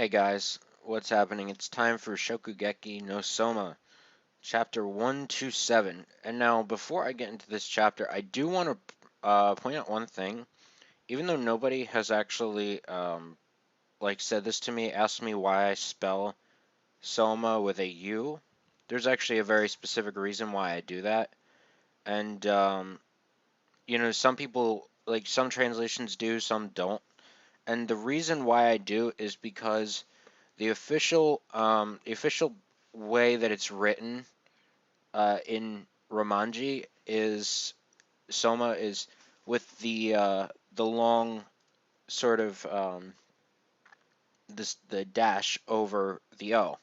Hey guys, what's happening? It's time for Shokugeki no Soma, chapter 127. And now, before I get into this chapter, I do want to point out one thing. Even though nobody has actually said this to me, asked me why I spell Soma with a U, there's actually a very specific reason why I do that. And some people some translations do, some don't. And the reason why I do is because the official way that it's written in Romanji is Soma is with the long sort of the dash over the O.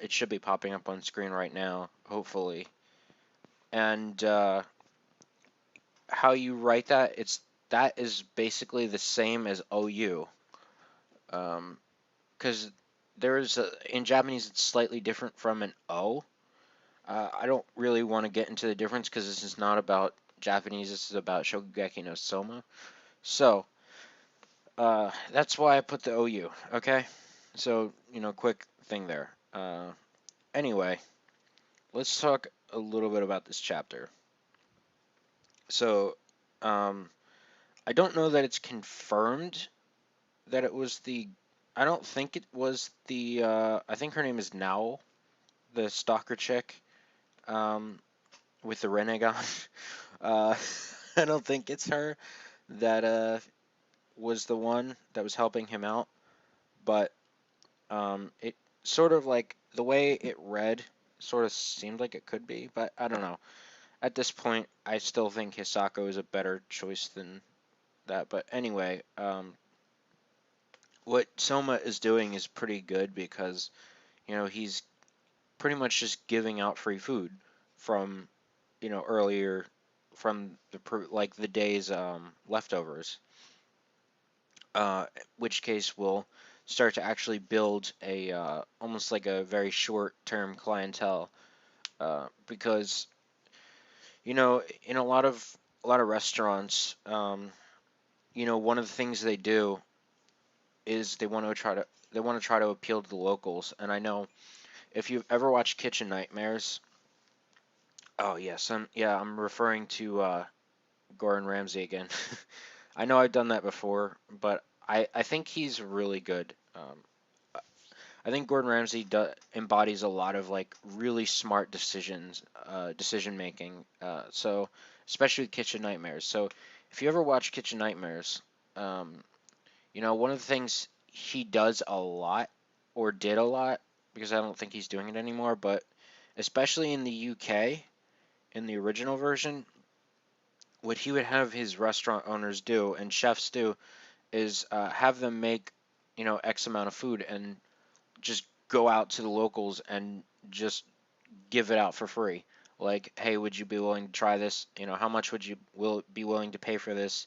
It should be popping up on screen right now, hopefully. And how you write that is basically the same as OU. Because in Japanese it's slightly different from an O. I don't really want to get into the difference because this is not about Japanese. This is about Shokugeki no Soma. So that's why I put the OU. Okay. So quick thing there. Anyway, let's talk a little bit about this chapter. So um, I don't know that it's confirmed that it was the. I don't think it was the. I think her name is Nao, the stalker chick, um, with the Renegon. Uh, I don't think it's her that was the one that was helping him out, but it sort of like the way it read sort of seemed like it could be, but I don't know. At this point, I still think Hisako is a better choice than that. But anyway, what Soma is doing is pretty good because he's pretty much just giving out free food from earlier from the day's leftovers. Which case will start to actually build a almost like a very short-term clientele because in a lot of restaurants, one of the things they do is they want to try to appeal to the locals. And I know if you've ever watched Kitchen Nightmares. Oh yes, I'm referring to Gordon Ramsay again. I know I've done that before, but I think he's really good. I think Gordon Ramsay embodies a lot of like really smart decision making. So especially with Kitchen Nightmares. So if you ever watch Kitchen Nightmares, um, one of the things he does a lot or did a lot because I don't think he's doing it anymore, but especially in the UK in the original version, what he would have his restaurant owners do and chefs do is have them make X amount of food and just go out to the locals and just give it out for free. Like, hey, would you be willing to try this? How much would you will be willing to pay for this?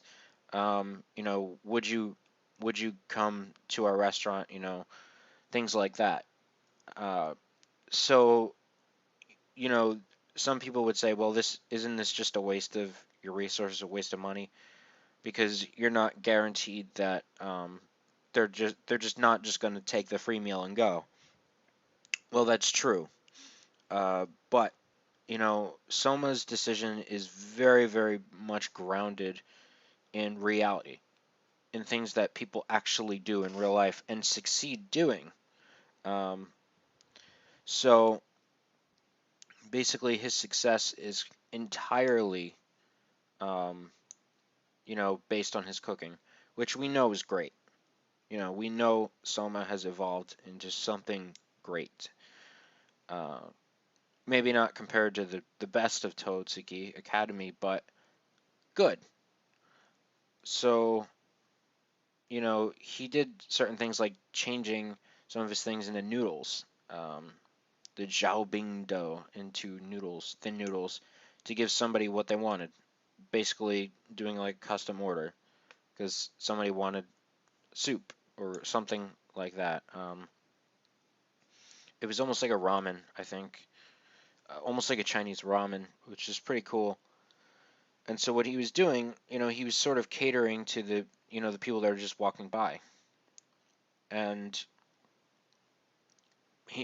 Would you come to our restaurant? Things like that. Uh, so you know, some people would say, well, this just a waste of your resources, a waste of money, because you're not guaranteed that they're just not just going to take the free meal and go. Well, that's true. But Soma's decision is very, very much grounded in reality, in things that people actually do in real life and succeed doing. Um, so basically, his success is entirely, um, based on his cooking, which we know is great. We know Soma has evolved into something great. Uh, Maybe not compared to the best of Totsuki Academy, but good. So he did certain things like changing some of his things into noodles, the Xiaobing dough into noodles, thin noodles, to give somebody what they wanted. Basically, doing like custom order because somebody wanted soup or something like that. It was almost like a ramen, I think, almost like a Chinese ramen, which is pretty cool. And so what he was doing, he was sort of catering to the people that are just walking by. And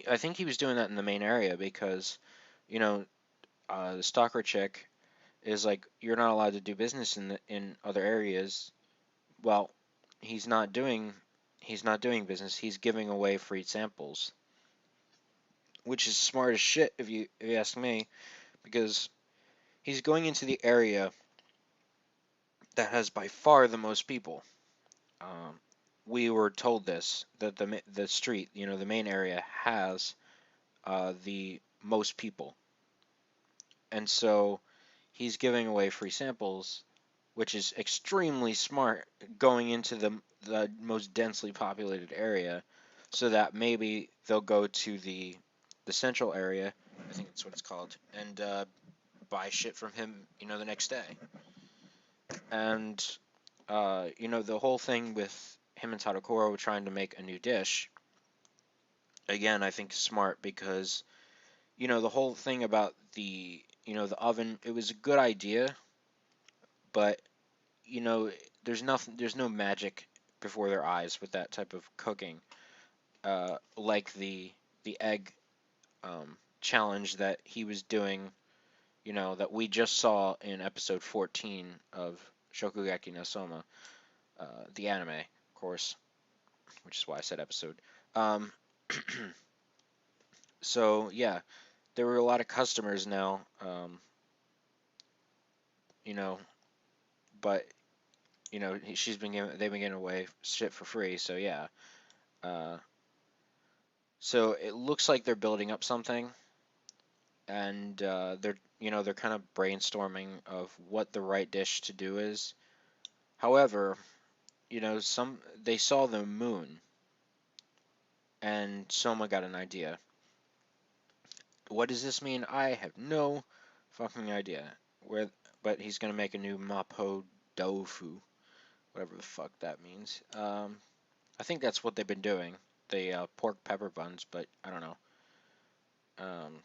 I think he was doing that in the main area because, you know, the stalker chick is like, you're not allowed to do business in other areas. Well, he's not doing he's not doing business. He's giving away free samples, which is smart as shit if you ask me, because he's going into the area that has by far the most people. Um, we were told this, that the street, the main area has the most people, and so he's giving away free samples, which is extremely smart going into the most densely populated area, so that maybe they'll go to the central area, I think that's what it's called, and buy shit from him, the next day. And the whole thing with him and Tadokoro trying to make a new dish, again, I think is smart because the whole thing about the oven, it was a good idea, but you know, there's no magic before their eyes with that type of cooking. Like the egg challenge that he was doing, that we just saw in episode 14 of Shokugeki no Soma, the anime, of course, which is why I said episode. Um, so yeah, there were a lot of customers now, you know, but they've been getting away shit for free. So yeah, uh, so it looks like they're building up something, and they're kind of brainstorming of what the right dish to do is. However, some they saw the moon, and Soma got an idea. What does this mean? I have no fucking idea. Where, but he's gonna make a new Mapo Tofu, whatever the fuck that means. I think that's what they've been doing. The pork pepper buns, but I don't know. Um,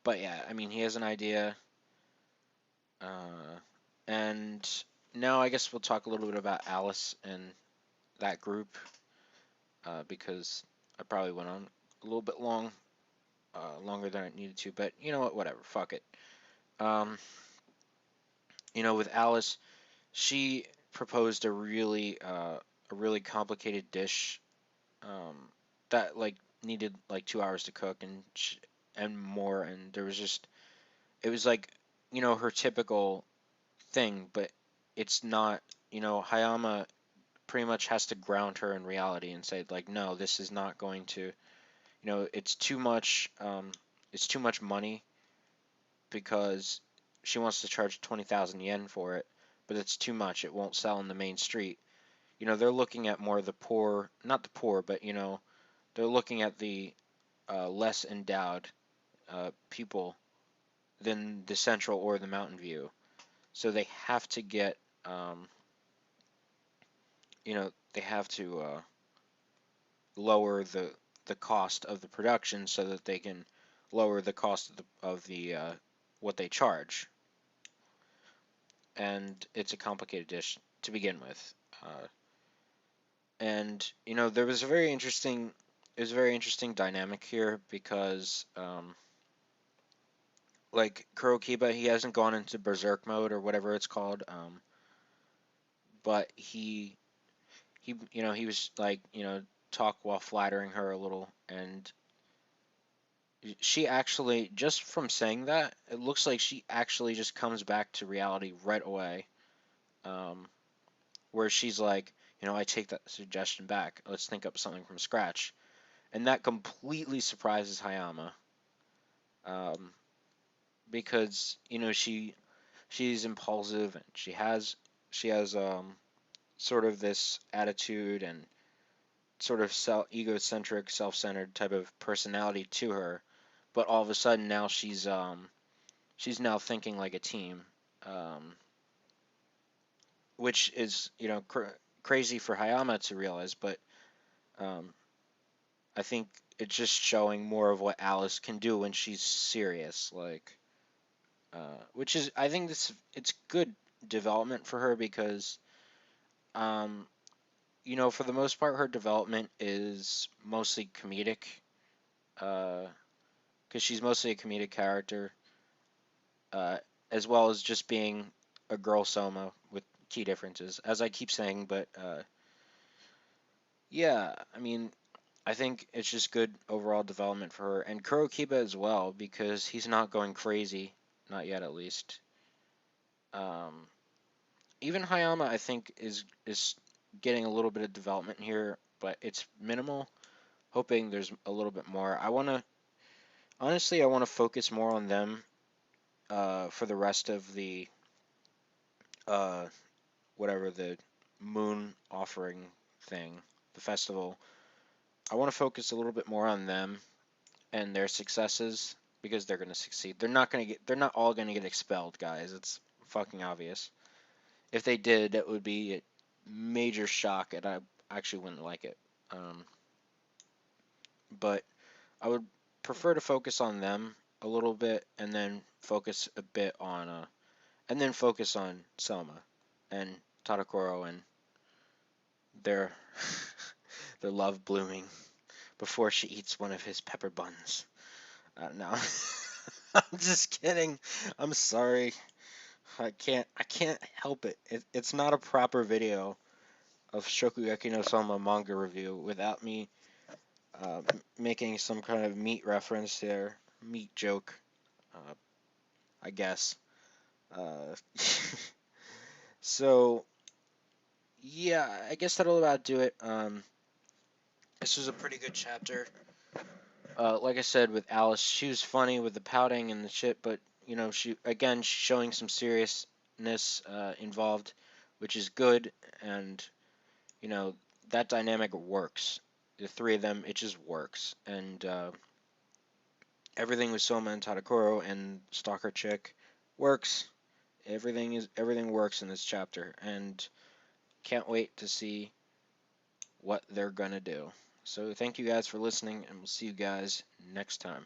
but yeah, I mean, he has an idea. Uh, and now I guess we'll talk a little bit about Alice and that group, because I probably went on a little bit longer than I needed to. But you know what? Whatever. Fuck it. Um, with Alice, she proposed a really complicated dish, um, that like needed like 2 hours to cook and more, and there was just it was like her typical thing, but it's not. Hayama pretty much has to ground her in reality and say like, no, this is not going to. It's too much. It's too much money because she wants to charge 20,000 yen for it, but it's too much. It won't sell in the main street. They're looking at more the poor, not the poor, but they're looking at the less endowed people than the Central or the Mountain View. So they have to get, they have to lower the cost of the production so that they can lower the cost of the what they charge. And it's a complicated dish to begin with. And there was a very interesting, it was a very interesting dynamic here because like Kurokiba, he hasn't gone into berserk mode or whatever it's called, but he was like, talk while flattering her a little, and she actually, just from saying that, it looks like she actually just comes back to reality right away, um, where she's like, I take that suggestion back. Let's think up something from scratch, and that completely surprises Hayama, um, because she's impulsive and she has sort of this attitude and sort of egocentric, self-centered type of personality to her, but all of a sudden now she's now thinking like a team, um, which is crazy for Hayama to realize, but um, I think it's just showing more of what Alice can do when she's serious, like, which is, I think it's good development for her because um, you know, for the most part, her development is mostly comedic, because she's mostly a comedic character, uh, as well as just being a girl Soma with key differences, as I keep saying. But yeah, I mean, I think it's just good overall development for her and Kurokiba as well because he's not going crazy, not yet at least. Um, Even Hayama, I think, is getting a little bit of development here, but it's minimal. Hoping there's a little bit more. I want to focus more on them for the rest of the uh, whatever the moon offering thing, the festival. I want to focus a little bit more on them and their successes because they're gonna succeed. They're not all gonna get expelled, guys. It's fucking obvious. If they did, that would be a major shock, and I actually wouldn't like it. Um, but I would prefer to focus on them a little bit, and then focus on Selma and Tadakoro and their their love blooming before she eats one of his pepper buns. No, I'm just kidding. I'm sorry. I can't help it. It's not a proper video of Shokugeki no Soma manga review without me making some kind of meat reference there, meat joke, uh, I guess. Uh, so yeah, I guess that'll about do it. This was a pretty good chapter. Like I said with Alice, she was funny with the pouting and the shit, but you know she again showing some seriousness involved, which is good, and you know that dynamic works. The three of them, it just works, and everything with Soma and Tadakoro and Stalker Chick works. Everything works in this chapter, and can't wait to see what they're gonna do. So thank you guys for listening, and we'll see you guys next time.